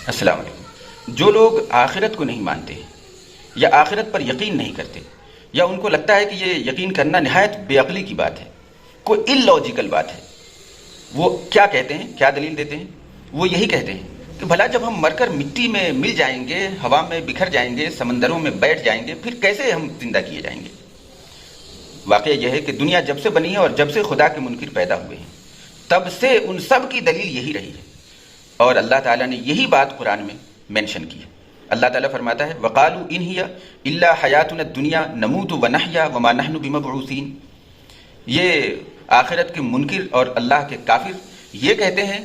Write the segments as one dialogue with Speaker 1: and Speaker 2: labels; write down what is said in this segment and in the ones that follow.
Speaker 1: السلام علیکم۔ جو لوگ آخرت کو نہیں مانتے یا آخرت پر یقین نہیں کرتے یا ان کو لگتا ہے کہ یہ یقین کرنا نہایت بے عقلی کی بات ہے، کوئی ان لاجیکل بات ہے، وہ کیا کہتے ہیں، کیا دلیل دیتے ہیں؟ وہ یہی کہتے ہیں کہ بھلا جب ہم مر کر مٹی میں مل جائیں گے، ہوا میں بکھر جائیں گے، سمندروں میں بیٹھ جائیں گے، پھر کیسے ہم زندہ کیے جائیں گے؟ واقعہ یہ ہے کہ دنیا جب سے بنی ہے اور جب سے خدا کے منکر پیدا ہوئے ہیں، تب سے ان سب کی دلیل یہی رہی ہے، اور اللہ تعالیٰ نے یہی بات قرآن میں مینشن کی ہے۔ اللہ تعالیٰ فرماتا ہے وَقَالُوا إِنْ هِيَ إِلَّا حَيَاتُنَا الدُّنْيَا نَمُوتُ وَنَحْيَا وَمَا نَحْنُ بِمَبْعُوثِينَ۔ یہ آخرت کے منکر اور اللہ کے کافر یہ کہتے ہیں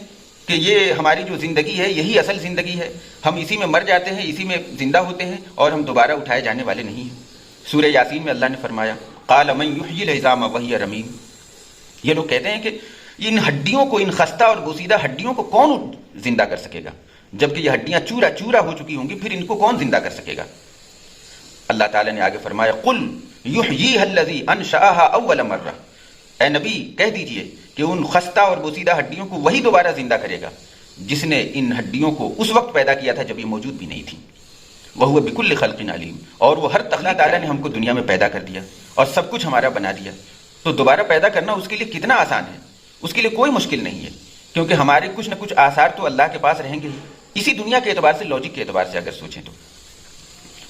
Speaker 1: کہ یہ ہماری جو زندگی ہے یہی اصل زندگی ہے، ہم اسی میں مر جاتے ہیں، اسی میں زندہ ہوتے ہیں اور ہم دوبارہ اٹھائے جانے والے نہیں ہیں۔ سورہ یاسین میں اللہ نے فرمایا قَالَ مَنْ يُحْيِي الْعِظَامَ وَهِيَ رَمِيمٌ۔ یہ لوگ کہتے ہیں کہ ان ہڈیوں کو، ان خستہ اور بوسیدہ ہڈیوں کو کون زندہ کر سکے گا؟ جبکہ یہ ہڈیاں چورا چورا ہو چکی ہوں گی، پھر ان کو کون زندہ کر سکے گا؟ اللہ تعالیٰ نے آگے فرمایا قُلْ يُحْيِيهَا الَّذِي أَنشَأَهَا أَوَّلَ مَرَّةٍ۔ اے نبی کہہ دیجئے کہ ان خستہ اور بوسیدہ ہڈیوں کو وہی دوبارہ زندہ کرے گا جس نے ان ہڈیوں کو اس وقت پیدا کیا تھا جب یہ موجود بھی نہیں تھی۔ وَهُوَ بِكُلِّ خَلْقٍ عَلِيمٌ۔ اور وہ ہر تخلیق تعالیٰ نے ہم کو دنیا میں پیدا کر دیا اور سب کچھ ہمارا بنا دیا، تو دوبارہ پیدا کرنا اس کے لیے کتنا آسان ہے، اس کے لیے کوئی مشکل نہیں ہے، کیونکہ ہمارے کچھ نہ کچھ آثار تو اللہ کے پاس رہیں گے ہی۔ اسی دنیا کے اعتبار سے، لاجک کے اعتبار سے اگر سوچیں تو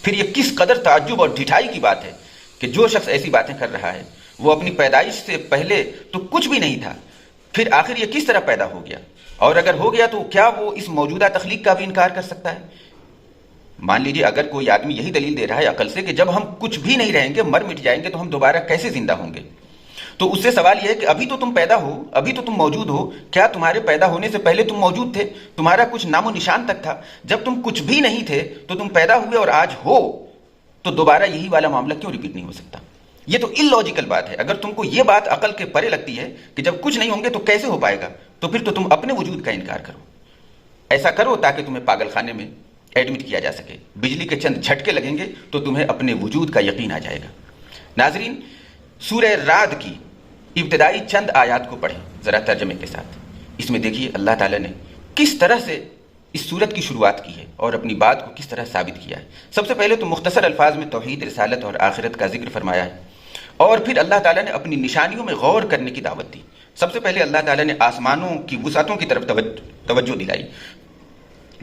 Speaker 1: پھر یہ کس قدر تعجب اور ڈھٹائی کی بات ہے کہ جو شخص ایسی باتیں کر رہا ہے وہ اپنی پیدائش سے پہلے تو کچھ بھی نہیں تھا، پھر آخر یہ کس طرح پیدا ہو گیا؟ اور اگر ہو گیا تو کیا وہ اس موجودہ تخلیق کا بھی انکار کر سکتا ہے؟ مان لیجیے اگر کوئی آدمی یہی دلیل دے رہا ہے عقل سے کہ جب ہم کچھ بھی نہیں رہیں گے، مر مٹ جائیں گے، تو ہم دوبارہ کیسے زندہ ہوں گے؟ تو اس سے سوال یہ ہے کہ ابھی تو تم پیدا ہو، ابھی تو تم موجود ہو، کیا تمہارے پیدا ہونے سے پہلے تم موجود تھے؟ تمہارا کچھ نام و نشان تک تھا؟ جب تم کچھ بھی نہیں تھے تو تم پیدا ہوئے اور آج ہو، تو دوبارہ یہی والا معاملہ کیوں ریپیٹ نہیں ہو سکتا؟ یہ تو ان لاجیکل بات ہے۔ اگر تم کو یہ بات عقل کے پرے لگتی ہے کہ جب کچھ نہیں ہوں گے تو کیسے ہو پائے گا، تو پھر تو تم اپنے وجود کا انکار کرو۔ ایسا کرو تاکہ تمہیں پاگل خانے میں ایڈمٹ کیا جا سکے، بجلی کے چند جھٹکے لگیں گے تو تمہیں اپنے وجود کا یقین آ جائے گا۔ ناظرین، سورہ رعد کی ابتدائی چند آیات کو پڑھیں ذرا ترجمے کے ساتھ۔ اس میں دیکھیے اللہ تعالیٰ نے کس طرح سے اس سورت کی شروعات کی ہے اور اپنی بات کو کس طرح ثابت کیا ہے۔ سب سے پہلے تو مختصر الفاظ میں توحید، رسالت اور آخرت کا ذکر فرمایا ہے، اور پھر اللہ تعالیٰ نے اپنی نشانیوں میں غور کرنے کی دعوت دی۔ سب سے پہلے اللہ تعالیٰ نے آسمانوں کی وسعتوں کی طرف توجہ دلائی،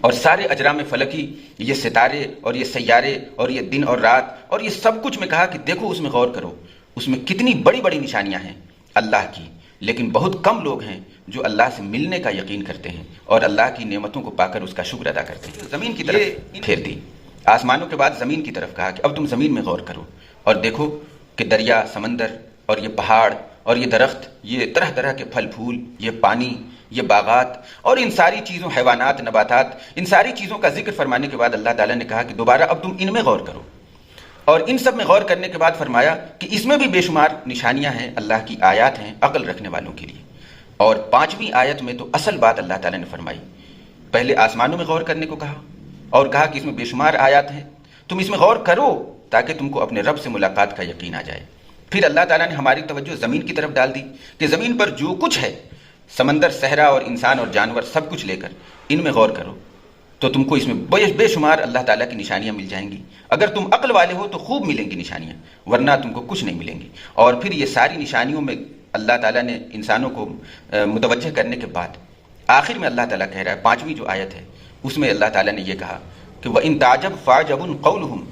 Speaker 1: اور سارے اجرام فلکی، یہ ستارے اور یہ سیارے اور یہ دن اور رات اور یہ سب کچھ میں کہا کہ دیکھو اس میں غور کرو، اس میں کتنی بڑی بڑی نشانیاں ہیں اللہ کی، لیکن بہت کم لوگ ہیں جو اللہ سے ملنے کا یقین کرتے ہیں اور اللہ کی نعمتوں کو پا کر اس کا شکر ادا کرتے ہیں۔ زمین کی طرف پھیر دی، آسمانوں کے بعد زمین کی طرف کہا کہ اب تم زمین میں غور کرو اور دیکھو کہ دریا، سمندر اور یہ پہاڑ اور یہ درخت، یہ طرح طرح کے پھل پھول، یہ پانی، یہ باغات اور ان ساری چیزوں، حیوانات، نباتات، ان ساری چیزوں کا ذکر فرمانے کے بعد اللہ تعالیٰ نے کہا کہ دوبارہ اب تم ان میں غور کرو، اور ان سب میں غور کرنے کے بعد فرمایا کہ اس میں بھی بے شمار نشانیاں ہیں، اللہ کی آیات ہیں عقل رکھنے والوں کے لیے۔ اور 5ویں آیت میں تو اصل بات اللہ تعالیٰ نے فرمائی، پہلے آسمانوں میں غور کرنے کو کہا اور کہا کہ اس میں بے شمار آیات ہیں، تم اس میں غور کرو تاکہ تم کو اپنے رب سے ملاقات کا یقین آ جائے۔ پھر اللہ تعالیٰ نے ہماری توجہ زمین کی طرف ڈال دی کہ زمین پر جو کچھ ہے، سمندر، صحرا اور انسان اور جانور، سب کچھ لے کر ان میں غور کرو تو تم کو اس میں بے شمار اللہ تعالیٰ کی نشانیاں مل جائیں گی۔ اگر تم عقل والے ہو تو خوب ملیں گی نشانیاں، ورنہ تم کو کچھ نہیں ملیں گی۔ اور پھر یہ ساری نشانیوں میں اللہ تعالیٰ نے انسانوں کو متوجہ کرنے کے بعد آخر میں اللہ تعالیٰ کہہ رہا ہے، 5ویں جو آیت ہے اس میں اللہ تعالیٰ نے یہ کہا کہ وَإِن تَعْجَبْ فَعْجَبٌ قَوْلُهُمْ۔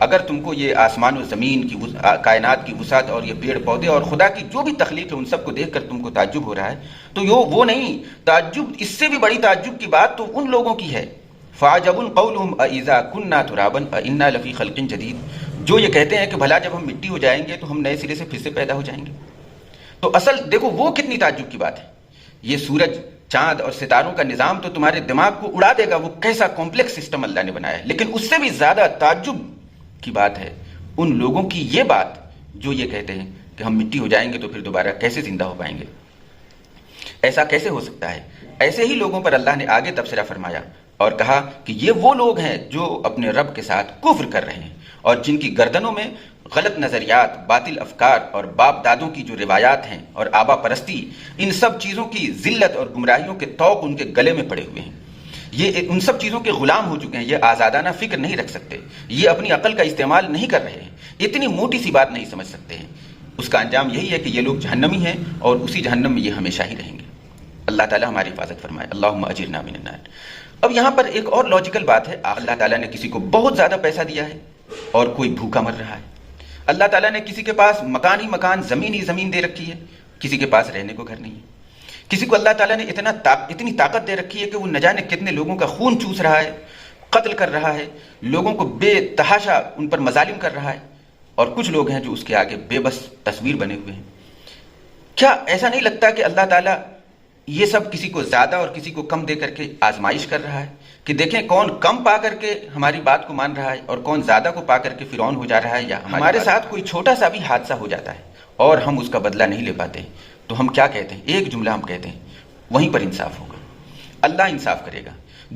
Speaker 1: اگر تم کو یہ آسمان و زمین کی، کائنات کی وسعت اور یہ پیڑ پودے اور خدا کی جو بھی تخلیق ہے ان سب کو دیکھ کر تم کو تعجب ہو رہا ہے، تو وہ نہیں، تعجب، اس سے بھی بڑی تعجب کی بات تو ان لوگوں کی ہے، فَعْجَبٌ قَوْلُهُمْ أَإِذَا كُنَّا تُرَابًا أَإِنَّا لَفِي خَلْقٍ جَدِيدٍ، جو یہ کہتے ہیں کہ بھلا جب ہم مٹی ہو جائیں گے تو ہم نئے سرے سے پھر سے پیدا ہو جائیں گے۔ تو اصل دیکھو وہ کتنی تعجب کی بات ہے، یہ سورج، چاند اور ستاروں کا نظام تو تمہارے دماغ کو اڑا دے گا، وہ کیسا کمپلیکس سسٹم اللہ نے بنایا ہے، لیکن اس سے بھی زیادہ تعجب کی بات ہے ان لوگوں کی یہ بات جو یہ کہتے ہیں کہ ہم مٹی ہو جائیں گے تو پھر دوبارہ کیسے زندہ ہو پائیں گے، ایسا کیسے ہو سکتا ہے؟ ایسے ہی لوگوں پر اللہ نے آگے تبصرہ فرمایا اور کہا کہ یہ وہ لوگ ہیں جو اپنے رب کے ساتھ کفر کر رہے ہیں اور جن کی گردنوں میں غلط نظریات، باطل افکار اور باپ دادوں کی جو روایات ہیں اور آبا پرستی، ان سب چیزوں کی ذلت اور گمراہیوں کے طوق ان کے گلے میں پڑے ہوئے ہیں۔ یہ ان سب چیزوں کے غلام ہو چکے ہیں، یہ آزادانہ فکر نہیں رکھ سکتے، یہ اپنی عقل کا استعمال نہیں کر رہے ہیں، اتنی موٹی سی بات نہیں سمجھ سکتے ہیں۔ اس کا انجام یہی ہے کہ یہ لوگ جہنمی ہیں اور اسی جہنم میں یہ ہمیشہ ہی رہیں گے۔ اللہ تعالیٰ ہماری حفاظت فرمائے، اللہم اجرنا من النار۔ اب یہاں پر ایک اور لاجیکل بات ہے، اللہ تعالیٰ نے کسی کو بہت زیادہ پیسہ دیا ہے اور کوئی بھوکا مر رہا ہے۔ اللہ تعالیٰ نے کسی کے پاس مکان ہی مکان، زمین ہی زمین دے رکھی ہے، کسی کے پاس رہنے کو گھر نہیں ہے۔ کسی کو اللہ تعالیٰ نے اتنی طاقت دے رکھی ہے کہ وہ نہ جانے کتنے لوگوں کا خون چوس رہا ہے، قتل کر رہا ہے، لوگوں کو بے تحاشا ان پر مظالم کر رہا ہے، اور کچھ لوگ ہیں جو اس کے آگے بے بس تصویر بنے ہوئے ہیں۔ کیا ایسا نہیں لگتا کہ اللہ تعالیٰ یہ سب کسی کو زیادہ اور کسی کو کم دے کر کے آزمائش کر رہا ہے، کہ دیکھیں کون کم پا کر کے ہماری بات کو مان رہا ہے اور کون زیادہ کو پا کر کے فرعون ہو جا رہا ہے؟ یا ہمارے ساتھ کوئی چھوٹا سا بھی حادثہ ہو جاتا ہے اور ہم اس کا بدلہ نہیں لے پاتے تو ہم کیا کہتے ہیں؟ ایک جملہ ہم کہتے ہیں، وہیں پر انصاف ہوگا، اللہ انصاف کرے گا۔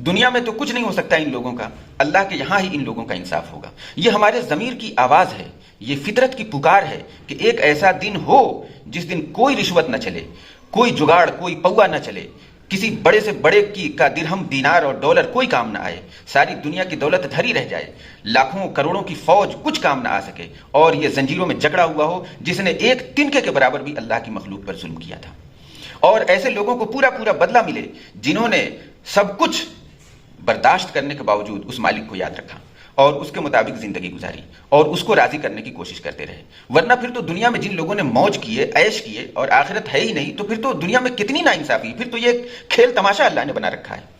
Speaker 1: دنیا میں تو کچھ نہیں ہو سکتا ان لوگوں کا، اللہ کے یہاں ہی ان لوگوں کا انصاف ہوگا۔ یہ ہمارے ضمیر کی آواز ہے، یہ فطرت کی پکار ہے کہ ایک ایسا دن ہو جس دن کوئی رشوت نہ چلے، کوئی جگاڑ، کوئی پوا نہ چلے، کسی بڑے سے بڑے کا درہم، دینار اور ڈالر کوئی کام نہ آئے، ساری دنیا کی دولت دھری رہ جائے، لاکھوں کروڑوں کی فوج کچھ کام نہ آ سکے، اور یہ زنجیروں میں جکڑا ہوا ہو جس نے ایک تنکے کے برابر بھی اللہ کی مخلوق پر ظلم کیا تھا، اور ایسے لوگوں کو پورا پورا بدلہ ملے جنہوں نے سب کچھ برداشت کرنے کے باوجود اس مالک کو یاد رکھا اور اس کے مطابق زندگی گزاری اور اس کو راضی کرنے کی کوشش کرتے رہے۔ ورنہ پھر تو دنیا میں جن لوگوں نے موج کیے، عیش کیے، اور آخرت ہے ہی نہیں، تو پھر تو دنیا میں کتنی ناانصافی، پھر تو یہ کھیل تماشا اللہ نے بنا رکھا ہے۔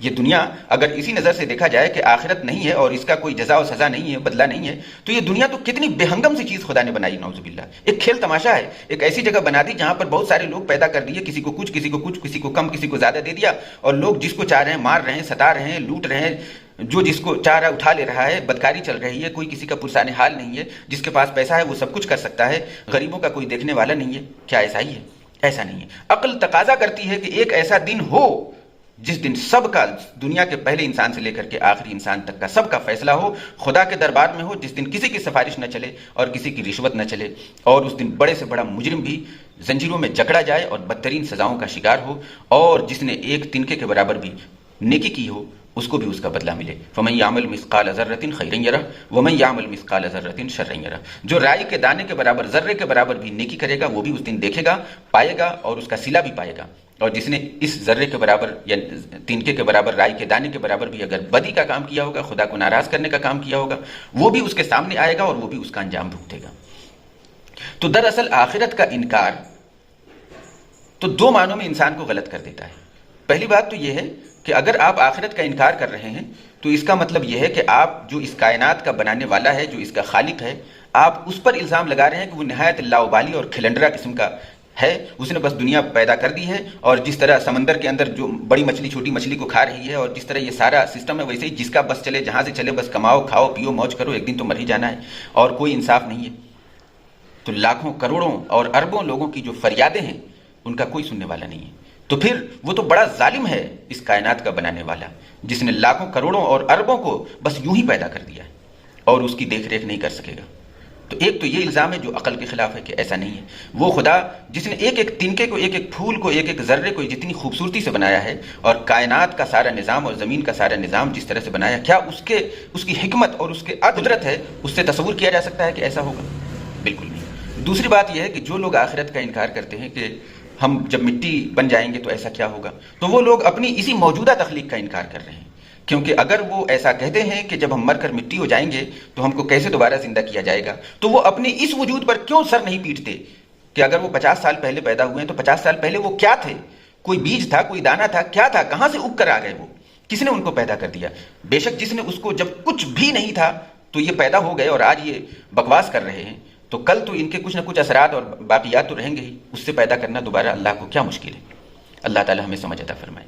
Speaker 1: یہ دنیا اگر اسی نظر سے دیکھا جائے کہ آخرت نہیں ہے اور اس کا کوئی جزا و سزا نہیں ہے، بدلہ نہیں ہے، تو یہ دنیا تو کتنی بے ہنگم سی چیز خدا نے بنائی، نعوذ باللہ۔ ایک کھیل تماشا ہے، ایک ایسی جگہ بنا دی جہاں پر بہت سارے لوگ پیدا کر دیے، کسی کو کچھ، کسی کو کچھ، کسی کو کم، کسی کو زیادہ دے دیا، اور لوگ جس کو چاہ رہے ہیں مار رہے ہیں، ستا رہے ہیں، لوٹ رہے ہیں، جو جس کو چاہ رہا ہے اٹھا لے رہا ہے، بدکاری چل رہی ہے، کوئی کسی کا پرسان حال نہیں ہے، جس کے پاس پیسہ ہے وہ سب کچھ کر سکتا ہے، غریبوں کا کوئی دیکھنے والا نہیں ہے۔ کیا ایسا ہی ہے؟ ایسا نہیں ہے۔ عقل تقاضا کرتی ہے کہ ایک ایسا دن ہو جس دن سب کا، دنیا کے پہلے انسان سے لے کر کے آخری انسان تک کا سب کا فیصلہ ہو، خدا کے دربار میں ہو، جس دن کسی کی سفارش نہ چلے اور کسی کی رشوت نہ چلے، اور اس دن بڑے سے بڑا مجرم بھی زنجیروں میں جکڑا جائے اور بدترین سزاؤں کا شکار ہو، اور جس نے ایک تنکے کے برابر بھی نیکی کی ہو اس کو بھی اس کا بدلہ ملے۔ فَمَن يَعْمَلْ مِثْقَالَ ذَرَّةٍ خَيْرًا يَرَهُ وَمَن يَعْمَلْ مِثْقَالَ ذَرَّةٍ شَرًّا يَرَهُ۔ جو رائی کے دانے کے برابر، ذرے کے برابر بھی نیکی کرے گا وہ بھی اس دن دیکھے گا، پائے گا، اور اس کا صلہ بھی پائے گا۔ اور جس نے اس ذرے کے برابر یا تنکے کے برابر، رائی کے دانے کے برابر بھی اگر بدی کا کام کیا ہوگا، خدا کو ناراض کرنے کا کام کیا ہوگا، وہ بھی اس کے سامنے آئے گا اور وہ بھی اس کا انجام بھگتے گا۔ تو دراصل آخرت کا انکار تو دو معنوں میں انسان کو غلط کر دیتا ہے۔ پہلی بات تو یہ ہے کہ اگر آپ آخرت کا انکار کر رہے ہیں تو اس کا مطلب یہ ہے کہ آپ جو اس کائنات کا بنانے والا ہے، جو اس کا خالق ہے، آپ اس پر الزام لگا رہے ہیں کہ وہ نہایت لاؤبالی اور کھلنڈرا قسم کا ہے، اس نے بس دنیا پیدا کر دی ہے، اور جس طرح سمندر کے اندر جو بڑی مچھلی چھوٹی مچھلی کو کھا رہی ہے، اور جس طرح یہ سارا سسٹم ہے، ویسے ہی جس کا بس چلے، جہاں سے چلے، بس کماؤ، کھاؤ، پیو، موج کرو، ایک دن تو مر ہی جانا ہے، اور کوئی انصاف نہیں ہے۔ تو لاکھوں کروڑوں اور اربوں لوگوں کی جو فریادیں ہیں ان کا کوئی سننے والا نہیں ہے۔ تو پھر وہ تو بڑا ظالم ہے اس کائنات کا بنانے والا، جس نے لاکھوں کروڑوں اور اربوں کو بس یوں ہی پیدا کر دیا ہے اور اس کی دیکھ ریکھ نہیں کر سکے گا۔ تو ایک تو یہ الزام ہے جو عقل کے خلاف ہے کہ ایسا نہیں ہے۔ وہ خدا جس نے ایک ایک تنکے کو، ایک ایک پھول کو، ایک ایک ذرے کو جتنی خوبصورتی سے بنایا ہے، اور کائنات کا سارا نظام اور زمین کا سارا نظام جس طرح سے بنایا، کیا اس کی حکمت اور اس کے قدرت ہے اس سے تصور کیا جا سکتا ہے کہ ایسا ہوگا؟ بالکل نہیں۔ دوسری بات یہ ہے کہ جو لوگ آخرت کا انکار کرتے ہیں کہ ہم جب مٹی بن جائیں گے تو ایسا کیا ہوگا، تو وہ لوگ اپنی اسی موجودہ تخلیق کا انکار کر رہے ہیں، کیونکہ اگر وہ ایسا کہتے ہیں کہ جب ہم مر کر مٹی ہو جائیں گے تو ہم کو کیسے دوبارہ زندہ کیا جائے گا، تو وہ اپنے اس وجود پر کیوں سر نہیں پیٹتے کہ اگر وہ 50 سال پہلے پیدا ہوئے ہیں تو 50 سال پہلے وہ کیا تھے؟ کوئی بیج تھا، کوئی دانہ تھا، کیا تھا؟ کہاں سے اگ کر آ گئے؟ وہ کس نے ان کو پیدا کر دیا؟ بے شک جس نے اس کو جب کچھ بھی نہیں تھا تو یہ پیدا ہو گئے اور آج یہ بکواس کر رہے ہیں، تو کل تو ان کے کچھ نہ کچھ اثرات اور باقیات تو رہیں گے ہی، اس سے پیدا کرنا دوبارہ اللہ کو کیا مشکل ہے؟ اللہ تعالی ہمیں سمجھ عطا فرمائے۔